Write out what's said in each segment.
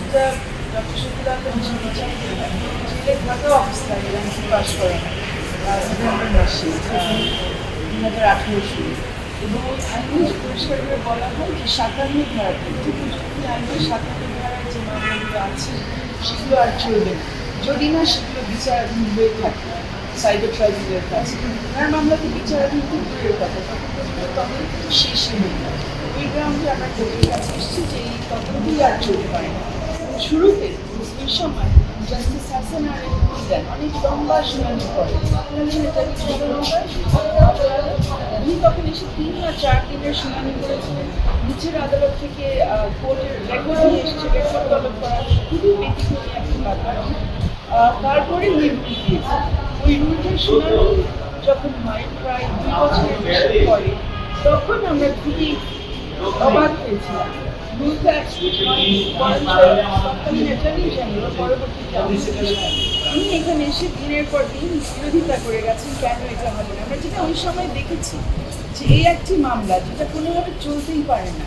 যেটা ডক্টর শফিউল্লাহ বিচার করলেন, জেলে থাকা অবস্থায় র্যাঙ্কিং পাস করা নভেম্বর মাসে 2018 শুরু, এবং আইনে পরিষ্কার করে বলা হয় যে 57 ধারাতে প্রযুক্তি আইনে 57 ধারায় যে মামলাগুলো আছে সেগুলো আর চলবে না যদি না সেগুলো বিচারাধীন হয়ে থাকে সাইবার ট্রাইব্যুনালের কাছে। তার মামলাতে বিচারাধীন খুব দূরের কথা, তখন পর্যন্ত তদন্ত শেষই হয়ে যায়। ওই গ্রাউন্ডে আমরা কোর্টের কাছে এসেছি যে এই তদন্তই আর চলতে পারে না। শুরুতে ওই সময় জাস্টিস হাসান আরেফ দেন অনেক লম্বা শুনানি করে, উনি তখন এসে 3 বা 4 দিনের শুনানি করেছিলেন। নিচের আদালত থেকে কোর্টের রেকর্ড নিয়ে এসেছে, রেকর্ড তলব করা খুবই ব্যতিক্রমী একটা ব্যাপার। তারপরে উনি রুল দিয়েছেন। ওই রুলটার শুনানি যখন হয় প্রায় 2 বছরের বেশি পরে, তখন আমরা খুবই অবাক হয়েছিলাম। রুলটা উনি এখানে এসে দিনের পর দিন বিরোধিতা করে গেছেন কেন এটা হবে না। আমরা যেটা ওই সময় দেখেছি যে এই একটি মামলা যেটা কোনোভাবে চলতেই পারে না,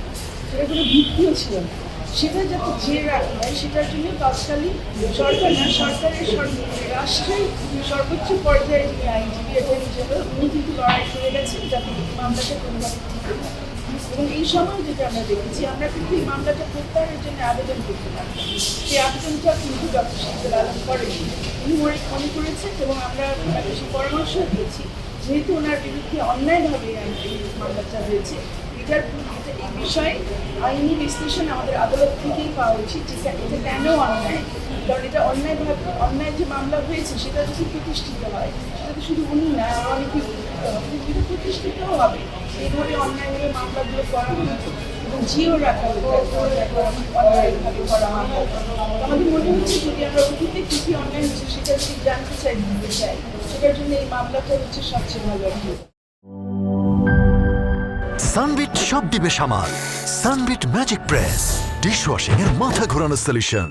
সেটা কোনো ভিত্তিও ছিল না, সেটা যাতে জের রাখা হয় সেটার জন্য তৎকালীন সরকার না সরকারের রাষ্ট্রের সর্বোচ্চ পর্যায়ে যিনি আইনজীবী অ্যাটর্নি জেনারেল উনি কিন্তু লড়াই করে গেছেন যাতে এই মামলাটা কোনোভাবে ঠিক হয়। এবং এই সময় যেটা আমরা দেখেছি, আমরা কিন্তু এই মামলাটা প্রত্যাহারের জন্য আবেদন করতে পারি, সেই আবেদনটা কিন্তু ডক্টর শফিউল আলম করেনি। উনি মনে করেছেন এবং আমরা ওনাকে সে পরামর্শ দিয়েছি, যেহেতু ওনার বিরুদ্ধে অন্যায়ভাবে এই মামলাটা হয়েছে, এই বিষয়ে আইনি বিশ্লেষণ আমাদের আদালত থেকেই পাওয়া উচিত যে এটা কেন অন্যায়। কারণ এটা অন্যায় যে মামলা হয়েছে সেটা যদি প্রতিষ্ঠিত হয়, সেটা তো শুধু উনি না আর অনেকে এটা প্রতিষ্ঠিতও হবে। এইভাবে অন্যায়ভাবে মামলাগুলো করা হতো এবং জিও রাখা হতো অন্যায়ভাবে করা মামলা। আমাদের মনে হচ্ছে যদি আমরা অতীতে কী কী অন্যায় হচ্ছে সেটা যদি জানতে চাই, বুঝতে চাই, সেটার জন্য এই মামলাটা হচ্ছে সবচেয়ে ভালো একটা। সানবিট সব দিবে সামাল। সানবিট ম্যাজিক প্রেস ডিশওয়াশিং এর মাথা ঘোরানো সলিউশন।